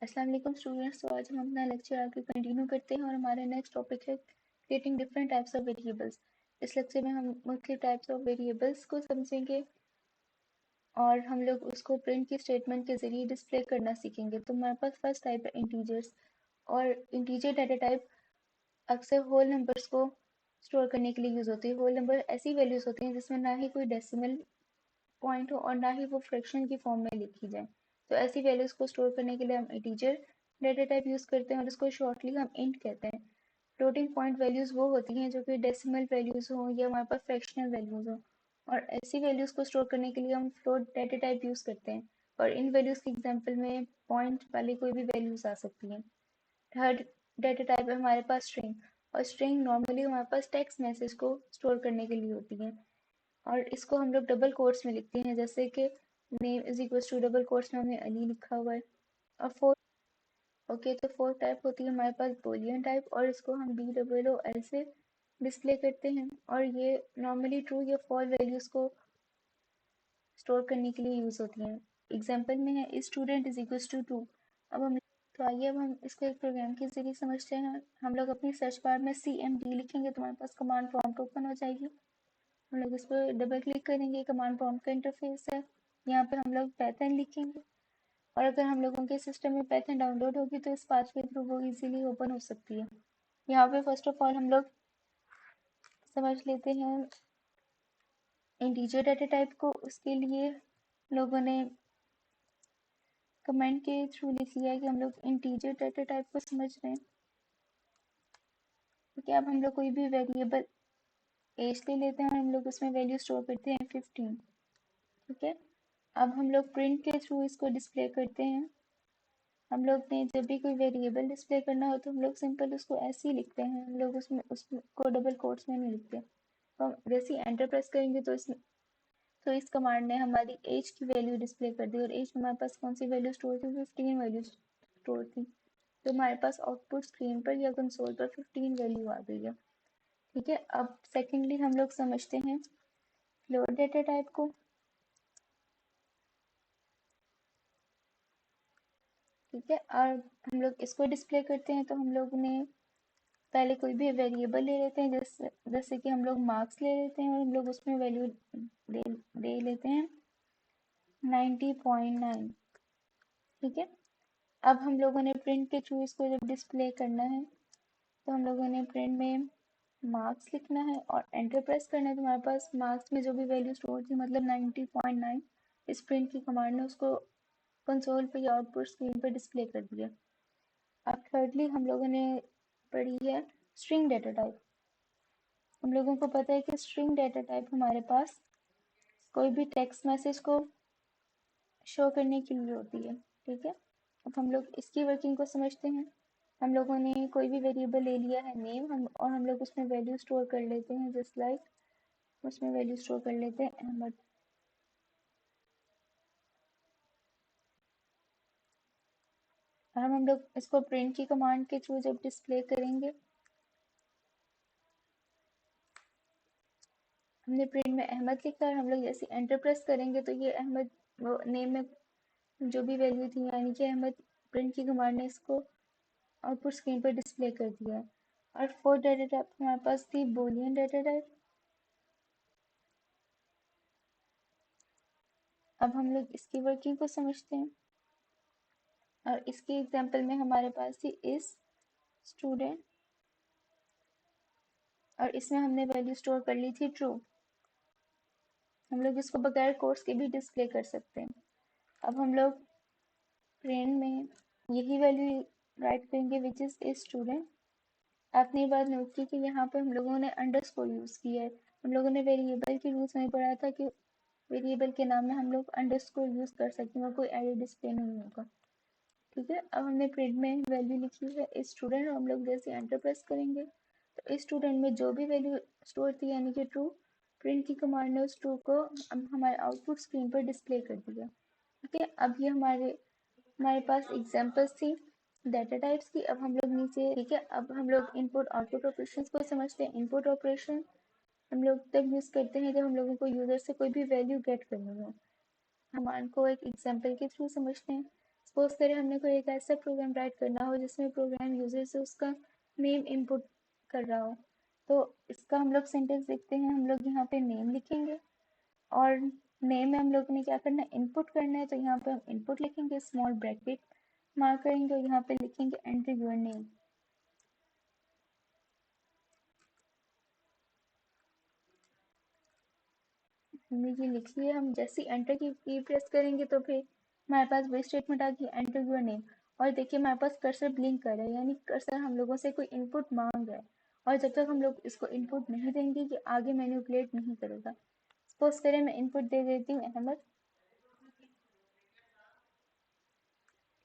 अस्सलाम वालेकुम स्टूडेंट्स। तो आज हम अपना लेक्चर आगे कंटिन्यू करते हैं और हमारा नेक्स्ट टॉपिक है creating different types of variables. इस लेक्चर में हम मुख्तलिफ टाइप्स ऑफ वेरिएबल्स को समझेंगे और हम लोग उसको प्रिंट की स्टेटमेंट के जरिए डिस्प्ले करना सीखेंगे। तो हमारे पास फर्स्ट टाइप है इंटीजर्स। और इंटीजर डाटा टाइप अक्सर होल नंबर्स को स्टोर करने के लिए यूज़ होती है। होल नंबर ऐसी वैल्यूज होती हैं जिसमें ना ही कोई डेसिमल पॉइंट हो और ना ही वो फ्रैक्शन की फॉर्म में लिखी जाए। तो ऐसी वैल्यूज को स्टोर करने के लिए हम इंटीजर डेटा टाइप यूज करते हैं और इसको शॉर्टली हम इंट कहते हैं। फ्लोटिंग पॉइंट वैल्यूज वो होती हैं जो कि डेसिमल वैल्यूज हो या हमारे पास फ्रैक्शनल वैल्यूज हो, और ऐसी वैल्यूज को स्टोर करने के लिए हम फ्लोट डेटा टाइप यूज करते हैं। और इन वैल्यूज के एग्जांपल में पॉइंट वाली कोई भी वैल्यूज आ सकती हैं। थर्ड डेटा टाइप है हमारे पास स्ट्रिंग। और स्ट्रिंग नॉर्मली हमारे पास टेक्स्ट मैसेज को स्टोर करने के लिए होती है और इसको हम लोग डबल कोट्स में लिखते हैं, जैसे कि name is equal to double quotes में हमने अली लिखा हुआ है। और तो फोर्थ टाइप होती है हमारे पास बूलियन टाइप, और इसको हम BOOL से डिस्प्ले करते हैं और ये नॉर्मली ट्रू या फॉल्स वैल्यूज को स्टोर करने के लिए यूज होती हैं। एग्जाम्पल में है स्टूडेंट इज इक्वल टू 2। आइए अब हम इसको एक प्रोग्राम के जरिए समझते हैं। हम लोग अपनी सर्च बार में CMD लिखेंगे तो हमारे पास कमांड प्रॉम्प्ट ओपन हो जाएगी। हम लोग इस पर डबल क्लिक करेंगे, कमांड प्रॉम्प्ट का इंटरफेस है। यहाँ पे हम लोग पैथन लिखेंगे और अगर हम लोगों के सिस्टम में पैथन डाउनलोड होगी तो इस पाथ के थ्रू वो इजीली ओपन हो सकती है। यहाँ पे फर्स्ट ऑफ ऑल हम लोग समझ लेते हैं इंटीजर डाटा टाइप को। उसके लिए लोगों ने कमेंट के थ्रू लिख लिया है कि हम लोग इंटीजर डाटा टाइप को समझ रहे हैं। ठीक है, अब हम लोग कोई भी वेरिएबल एज ले लेते हैं और हम लोग उसमें वैल्यू स्टोर करते हैं 15। ठीक है, अब हम लोग प्रिंट के थ्रू इसको डिस्प्ले करते हैं। हम लोग ने जब भी कोई वेरिएबल डिस्प्ले करना हो तो हम लोग सिंपल उसको ऐसे ही लिखते हैं, हम लोग उसको डबल कोट्स में नहीं लिखते। तो हम जैसे ही एंटर प्रेस करेंगे तो इस कमांड ने हमारी एज की वैल्यू डिस्प्ले कर दी और एज में हमारे पास कौन सी वैल्यू स्टोर थी, 15 वैल्यू स्टोर थी। तो हमारे पास आउटपुट स्क्रीन पर या कंसोल पर 15 वैल्यू आ गई है। ठीक है, अब सेकेंडली हम लोग समझते हैं फ्लोट डेटा टाइप को। ठीक है, और हम लोग इसको डिस्प्ले करते हैं तो हम लोग ने पहले कोई भी वेरिएबल ले लेते हैं, जैसे कि हम लोग मार्क्स ले लेते हैं और हम लोग उसमें वैल्यू दे लेते हैं 90.9। ठीक है, अब हम लोगों ने प्रिंट के थ्रू इसको जब डिस्प्ले करना है तो हम लोगों ने प्रिंट में मार्क्स लिखना है और एंटर प्रेस करना है। तो हमारे पास मार्क्स में जो भी वैल्यू स्टोर थी मतलब 90.9, इस प्रिंट की कमांड ने उसको कंसोल पे या आउटपुट स्क्रीन पर डिस्प्ले कर दिया। अब थर्डली हम लोगों ने पढ़ी है स्ट्रिंग डेटा टाइप। हम लोगों को पता है कि स्ट्रिंग डेटा टाइप हमारे पास कोई भी टेक्स्ट मैसेज को शो करने के लिए होती है। ठीक है, अब हम लोग इसकी वर्किंग को समझते हैं। हम लोगों ने कोई भी वेरिएबल ले लिया है नेम, और हम लोग उसमें वैल्यू स्टोर कर लेते हैं जस्ट लाइक उसमें वैल्यू स्टोर कर लेते हैं अहमद। और हम लोग इसको प्रिंट की कमांड के थ्रू जब डिस्प्ले करेंगे, हमने प्रिंट में अहमद लिखा है, हम लोग जैसे एंटर प्रेस करेंगे तो ये अहमद वो नेम में जो भी वैल्यू थी यानी कि अहमद, प्रिंट की कमांड ने इसको आउटपुट स्क्रीन पर डिस्प्ले कर दिया है। और फोर्थ डाटा टाइप हमारे पास थी बूलियन डाटा टाइप। अब हम लोग इसकी वर्किंग को समझते हैं और इसके एग्जांपल में हमारे पास थी इस स्टूडेंट और इसमें हमने वैल्यू स्टोर कर ली थी ट्रू। हम लोग इसको बगैर कोट्स के भी डिस्प्ले कर सकते हैं। अब हम लोग प्रिंट में यही वैल्यू राइट करेंगे विच इज ए स्टूडेंट। आपने ये बात नोट की कि यहाँ पे हम लोगों ने अंडरस्कोर यूज किया है। हम लोगों ने वेरिएबल के रूल्स में पढ़ा था कि वेरिएबल के नाम में हम लोग अंडरस्कोर यूज कर सकते हैं, कोई एरर डिस्प्ले नहीं होगा। ठीक है, अब हमने प्रिंट में वैल्यू लिखी है स्टूडेंट और हम लोग जैसे एंटर प्रेस करेंगे तो इस स्टूडेंट में जो भी वैल्यू स्टोर थी यानी कि ट्रू, प्रिंट की कमांड ने उस ट्रू को हमारे आउटपुट स्क्रीन पर डिस्प्ले कर दिया। ठीक है, अब ये हमारे पास एग्जांपल्स थी डाटा टाइप्स की। अब हम लोग नीचे, ठीक है, अब हम लोग इनपुट आउटपुट ऑपरेशंस को समझते हैं। इनपुट ऑपरेशन हम लोग तब यूज करते हैं जब हम लोगों को यूजर से कोई भी वैल्यू गेट करनी हो। कमांड को एक एग्जांपल के थ्रू समझते हैं। सपोज करें हमने कोई एक ऐसा प्रोग्राम राइट करना हो जिसमें प्रोग्राम यूजर से उसका नेम इनपुट कर रहा हो, तो इसका हम लोग सिंटेक्स देखते हैं। हम लोग यहाँ पे नेम लिखेंगे और नेम में हम लोग ने क्या करना है, इनपुट करना है, तो यहाँ पे हम इनपुट लिखेंगे, स्मॉल ब्रैकेट मार्क करेंगे और यहाँ पे लिखेंगे एंटर योर नेम। हमने ये लिख लिया। हम जैसे एंटर की प्रेस करेंगे तो फिर हमारे पास वही स्टेटमेंट आ गई, एंटर योर नेम। और देखिए हमारे पास कर्सर ब्लिंक कर रहा है, यानी कर्सर हम लोगों से कोई इनपुट मांग रहा है, और जब तक हम लोग इसको इनपुट नहीं देंगे कि आगे मैनिपुलेट नहीं करेगा। सपोज करें मैं इनपुट दे देती हूँ अहमद,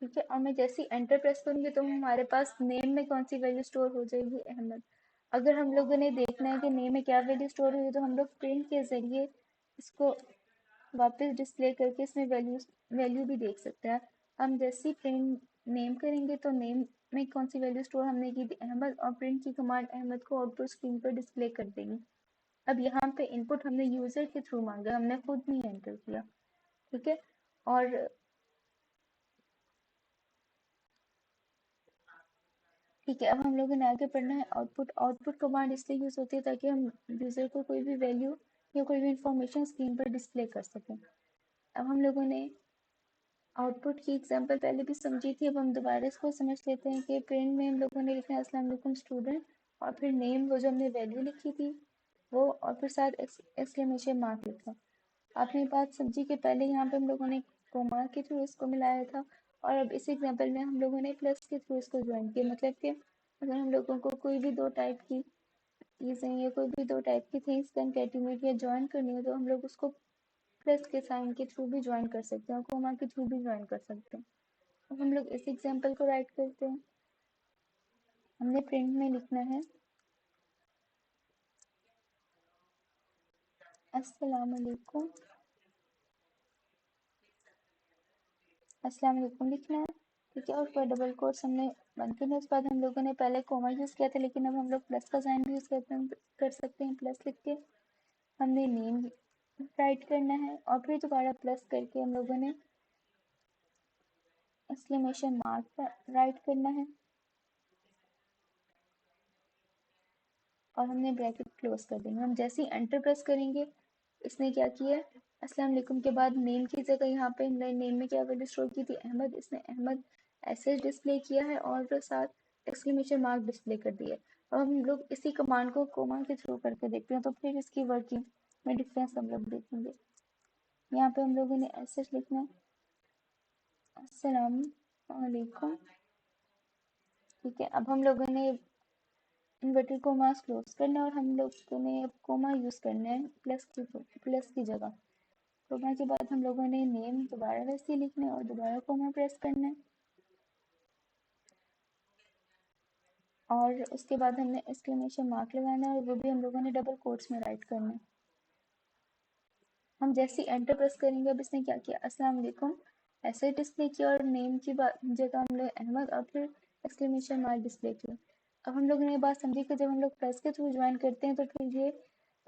ठीक है, और मैं जैसे ही एंटर प्रेस करूंगी तो हमारे पास नेम में कौन सी वैल्यू स्टोर हो जाएगी, अहमद। अगर हम लोगों ने देखना है कि नेम में क्या वैल्यू स्टोर हुई, तो हम लोग प्रिंट के जरिए इसको वापस डिस्प्ले करके इसमें वैल्यू भी देख सकते हैं। हम जैसे ही प्रिंट नेम करेंगे तो नेम में कौन सी वैल्यू स्टोर हमने की थी, अहमद, और प्रिंट की कमांड अहमद को आउटपुट स्क्रीन पर डिस्प्ले कर देगी। अब यहाँ पे इनपुट हमने यूजर के थ्रू मांगा, हमने खुद नहीं एंटर किया, ठीक है। और ठीक है, अब हम लोगों ने आगे पढ़ना है आउटपुट। आउटपुट कमांड इसलिए यूज होती है ताकि हम यूजर को कोई भी वैल्यू या कोई भी इंफॉर्मेशन स्क्रीन पर डिस्प्ले कर सकें। अब हम लोगों ने आउटपुट की एग्जांपल पहले भी समझी थी, अब हम दोबारा इसको समझ लेते हैं कि प्रिंट में हम लोगों ने लिखा है अस्सलाम वालेकुम स्टूडेंट, और फिर नेम वो जो हमने वैल्यू लिखी थी वो, और फिर साथ एक्सक्लेमेशन मार्क लिखा। आपने बात समझी कि पहले यहाँ पे हम लोगों ने कोमा के थ्रू इसको मिलाया था, और अब इस एग्जांपल में हम लोगों ने प्लस के थ्रू इसको ज्वाइन किया। मतलब कि अगर हम लोगों को कोई भी दो टाइप की चीज़ें या कोई भी दो टाइप की थिंग्स कंकैटिनेट या ज्वाइन करनी है, तो हम लोग उसको प्लस के साइन के थ्रू भी ज्वाइन कर सकते हैं और कोमा के थ्रू भी ज्वाइन कर सकते हैं। अब हम लोग इस एग्जांपल को राइट करते हैं। हमने प्रिंट में लिखना है अस्सलाम वालेकुम, अस्सलाम वालेकुम लिखना है, ठीक है। और फिर डबल कोट्स हमने बंद करना है। उसके बाद हम लोगों ने पहले कोमा यूज़ किया था, लेकिन अब हम लोग प्लस का साइन भी यूज़ कर सकते हैं। प्लस लिख के हमने नेम राइट करना है, और फिर दोबारा प्लस करके हम लोगों ने एक्सक्लेमेशन मार्क राइट करना है, और हमने ब्रैकेट क्लोज कर देंगे। हम जैसे ही एंटर प्रेस करेंगे, इसने क्या किया, अस्सलाम वालेकुम के बाद नेम की जगह यहाँ पे नेम में क्या वैल्यू स्टोर की थी, अहमद, इसने अहमद ऐसे डिस्प्ले किया है और साथ एक्सक्लेमेशन मार्क डिस्प्ले कर दिया। अब हम लोग इसी कमांड को कोमा के थ्रू करके देखते हैं, तो फिर इसकी वर्किंग में डिफरेंस हम लोग देखेंगे। यहाँ पे हम लोगों ने ऐसे लिखना है अस्सलाम वालेकुम, ठीक है। अब हम लोगों ने इन्वर्टेड कोमास क्लोज करना है, और हम लोगों ने अब कोमा यूज करना है प्लस की जगह। कोमा के बाद हम लोगों ने नेम दोबारा वैसे ही लिखना है और दोबारा कोमा प्रेस करना है, और उसके बाद हमने एक्सक्लेमेशन मार्क लगाना है, और वो भी हम लोगों ने डबल कोट्स में राइट करना है। हम जैसे ही एंटर प्रेस करेंगे, अब इसने क्या किया, अस्सलाम वालेकुम ऐसे डिस्प्ले किया, और नेम की जगह हम लोग अहमद और फिर एक्सक्लेमेशन मार्क डिस्प्ले किया। अब हम लोगों ने बात समझी कि जब हम लोग प्लस के थ्रू ज्वाइन करते हैं तो फिर ये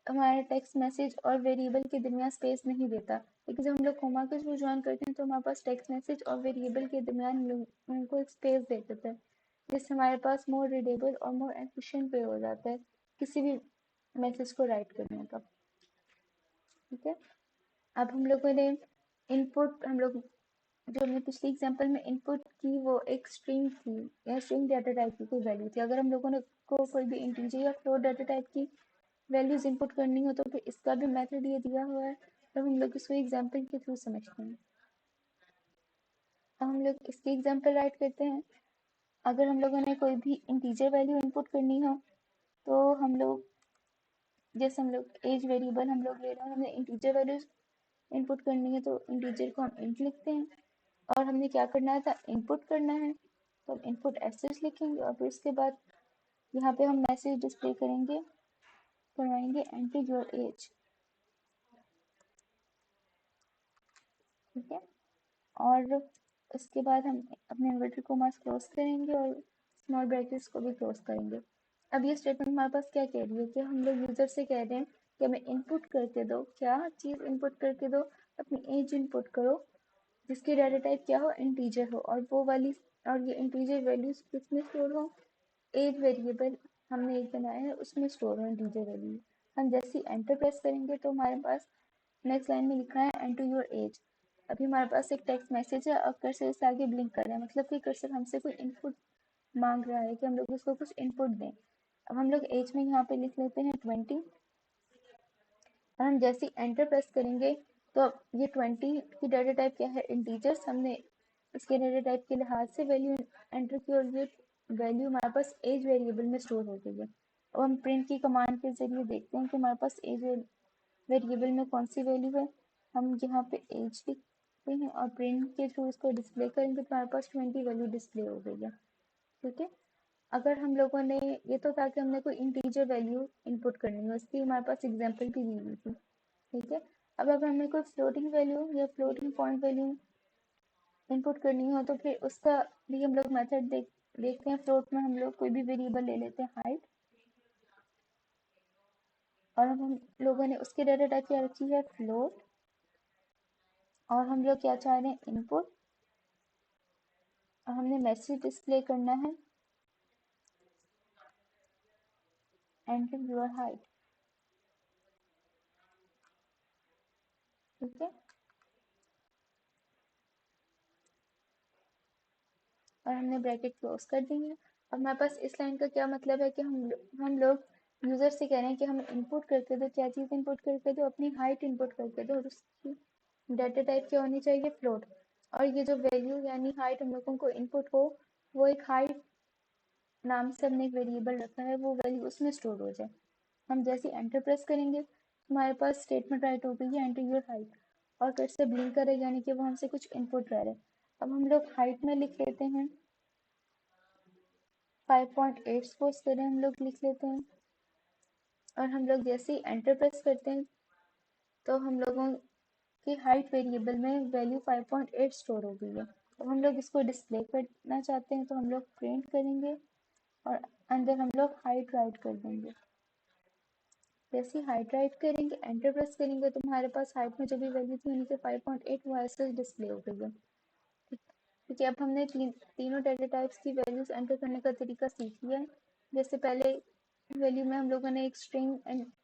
हमारा टेक्स्ट मैसेज और वेरिएबल के दरमियान स्पेस नहीं देता, लेकिन जब हम लोग कोमा के थ्रू ज्वाइन करते हैं तो हमारे पास टेक्स्ट मैसेज और वेरिएबल के दरमियान उनको एक स्पेस दे देता है, जिससे हमारे पास मोर रीडेबल और मोर एफिशिएंट वे हो जाता है किसी भी मैसेज को राइट करने का, ठीक है। अब हम लोगों ने इनपुट, हम लोग जो हमने पिछली एग्जांपल में इनपुट की वो एक स्ट्रिंग थी या स्ट्रिंग डाटा टाइप की कोई वैल्यू थी। अगर हम लोगों ने को कोई भी इंटीजर या फ्लोट डाटा टाइप की वैल्यूज इनपुट करनी हो तो फिर इसका भी मेथड ये दिया हुआ है, तो हम लोग इसको एग्जांपल के थ्रू समझते हैं। अब हम लोग इसकी एग्जांपल राइट करते हैं। अगर हम लोगों ने कोई भी इंटीजर वैल्यू इनपुट करनी हो, तो हम लोग जैसे हम लोग एज वेरिएबल हम लोग ले रहे हैं, हमने इंटीजर वैल्यू इनपुट करनी है, तो इंटीजर को हम इंट लिखते हैं, और हमने क्या करना था, इनपुट करना है, तो हम इनपुट एसेज लिखेंगे, और फिर उसके बाद यहाँ पे हम मैसेज डिस्प्ले करवाएंगे एंटर योर एज, ठीक है। और उसके बाद हम अपने इन्वर्टेड कोमास क्लोज करेंगे और स्मॉल ब्रैकेट्स को भी क्लोज करेंगे। अब ये स्टेटमेंट हमारे पास क्या कह रही है कि हम लोग यूजर से कह रहे हैं कि हमें इनपुट करके दो, क्या चीज़ इनपुट करके दो, अपनी एज इनपुट करो, जिसकी डाटा टाइप क्या हो, इंटीजर हो, और वो वाली और ये इंटीजर वैल्यूज किसमें स्टोर हो, एज वेरिएबल हमने एक बनाया है उसमें स्टोर हो इंटीजर वैल्यू। हम जैसे एंटर प्रेस करेंगे तो हमारे पास नेक्स्ट लाइन में लिखा है एंटर योर एज। अभी हमारे पास एक टेक्स्ट मैसेज है और कर्सर इससे आगे ब्लिंक कर रहा है, मतलब कि कर्सर हमसे कोई इनपुट मांग रहा है कि हम लोग उसको कुछ इनपुट दें। अब हम लोग एज में यहाँ पे लिख लेते हैं 20, और हम जैसे एंटर प्रेस करेंगे तो ये 20 की डाटा टाइप क्या है, इंटीजर्स। हमने इसके डाटा टाइप के लिहाज से वैल्यू एंटर की और ये वैल्यू हमारे पास एज वेरिएबल में स्टोर हो गई है। अब हम प्रिंट की कमांड के जरिए देखते हैं कि हमारे पास एज वेरिएबल में कौन सी वैल्यू है। हम यहाँ पे एज लिखते हैं और प्रिंट के थ्रू इसको डिस्प्ले करेंगे तो हमारे पास 20 वैल्यू डिस्प्ले हो गई है। ठीक है, अगर हम लोगों ने ये तो था कि हमने कोई इंटीजर वैल्यू इनपुट करनी है, उसकी हमारे पास एग्जांपल भी दी हुई थी। ठीक है, अब अगर हमें कोई फ्लोटिंग वैल्यू या फ्लोटिंग पॉइंट वैल्यू इनपुट करनी हो तो फिर उसका भी हम लोग मेथड देखते हैं। फ्लोट में हम लोग कोई भी वेरिएबल ले लेते हैं हाइट, और हम लोगों ने उसकी डाटा टाइप क्या रखी है, फ्लोट, और हम लोग क्या चाह रहे हैं, इनपुट, और हमने मैसेज डिस्प्ले करना है एंटर योर हाइट। ठीक है, और हमने ब्रैकेट क्लोज कर दी है। अब हमारे पास इस लाइन का क्या मतलब है कि हम लोग यूजर से कह रहे हैं कि हमें इनपुट करके दो, क्या चीज़ इनपुट करके दो, अपनी हाइट इनपुट करके दो, और उसकी डाटा टाइप क्या होनी चाहिए, फ्लोट। और ये जो वैल्यू यानी हाइट हम लोगों को इनपुट हो, वो एक हाइट नाम से हमने एक वेरिएबल रखा है, वो वैल्यू उसमें स्टोर हो जाए। हम जैसे एंटर प्रेस करेंगे हमारे पास स्टेटमेंट राइट हो गई है, एंटर योर हाइट, और फिर से ब्लिंक करेगा यानी कि वो हमसे कुछ इनपुट रह रहा है। अब हम लोग हाइट में लिख लेते हैं 5.8, सपोज करें हम लोग लिख लेते हैं, और हम लोग जैसे ही एंटर प्रेस करते हैं तो हम लोगों की हाइट वेरिएबल में वैल्यू 5.8 स्टोर हो गई है। अब हम लोग इसको डिस्प्ले करना चाहते हैं तो हम लोग प्रिंट करेंगे और अंदर हम लोग हाइट राइट कर देंगे। जैसे हाइट राइट करेंगे, एंटर प्रेस करेंगे तो हमारे पास हाइट में जो भी वैल्यू थी यानी कि 5.8 वो ऐसे डिस्प्ले हो गई है। ठीक है, अब हमने तीनों डेटा टाइप्स की वैल्यूज एंटर करने का तरीका सीख लिया है। जैसे पहले वैल्यू में हम लोगों ने एक स्ट्रिंग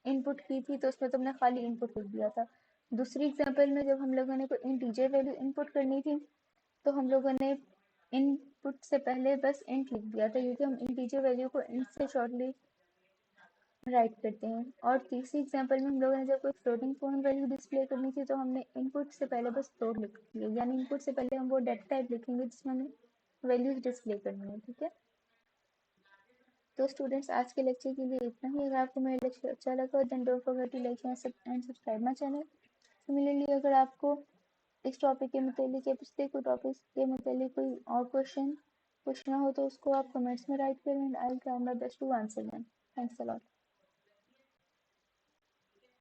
इनपुट की थी तो उसमें तो हमने खाली इनपुट लिख दिया था। दूसरी एग्जांपल में जब हम लोगों ने कोई इंटीजर वैल्यू इनपुट करनी थी तो हम लोगों ने इनपुट से पहले बस इंट लिख दिया था, क्योंकि हम इंटीजर वैल्यू को इंट से शॉर्टली राइट करते हैं। और तीसरी एग्जांपल में हम लोगों ने जब कोई फ्लोटिंग पॉइंट वैल्यू डिस्प्ले करनी थी तो हमने इनपुट से पहले बस फ्लोट लिख दिया, यानी इनपुट से पहले हम वो डेटा टाइप लिखेंगे जिसमें हमें वैल्यूज डिस्प्ले करनी है। ठीक है, तो स्टूडेंट्स आज के लेक्चर के लिए इतना ही। अगर आपको मेरा लेक्चर अच्छा लगा then don't forget to like and subscribe my channel. Similarly अगर आपको इस टॉपिक के मुतालिक या पिछले कोई टॉपिक के मुतालिक कोई और क्वेश्चन पूछना हो तो उसको आप कमेंट्स में राइट करें and I will try my best to answer them. Thanks a lot.